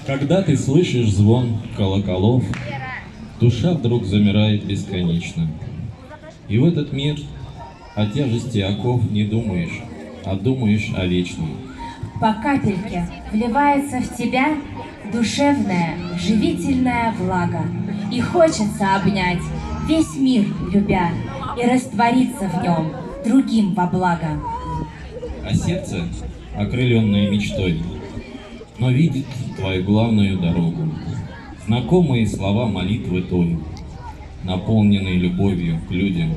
Когда ты слышишь звон колоколов, душа вдруг замирает бесконечно. И в этот мир о тяжести оков не думаешь, а думаешь о вечном. По капельке вливается в тебя душевная, живительная влага. И хочется обнять весь мир, любя, и раствориться в нем другим во благо. А сердце, окрыленное мечтой, но видит твою главную дорогу. Знакомые слова молитвы той, наполненные любовью к людям,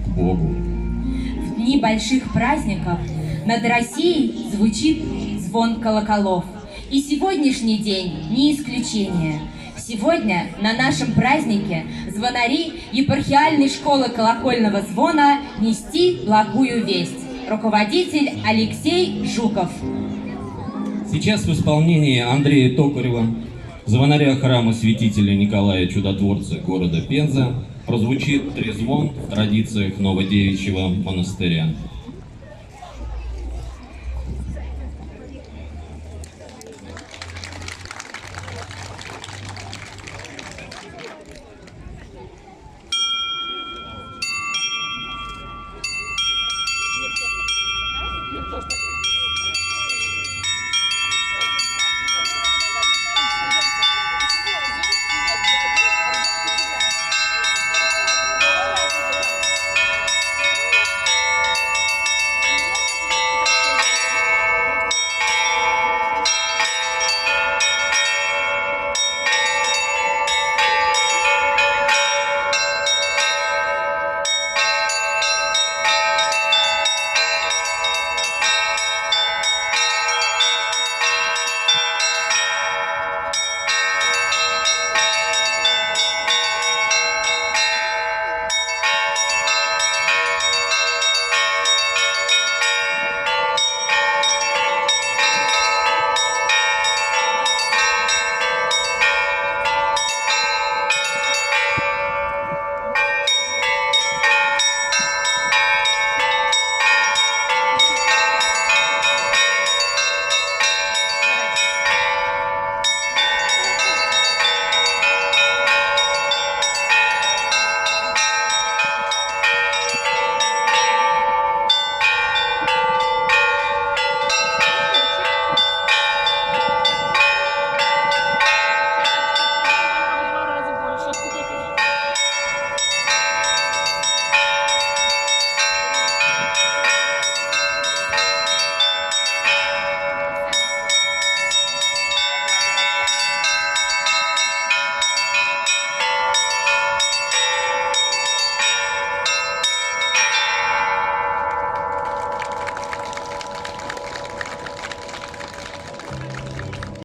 к Богу. В дни больших праздников над Россией звучит звон колоколов. И сегодняшний день не исключение. Сегодня на нашем празднике звонари епархиальной школы колокольного звона нести благую весть. Руководитель Алексей Жуков. Сейчас в исполнении Андрея Токарева, звонаря храма святителя Николая Чудотворца города Пенза, прозвучит трезвон в традициях Новодевичьего монастыря.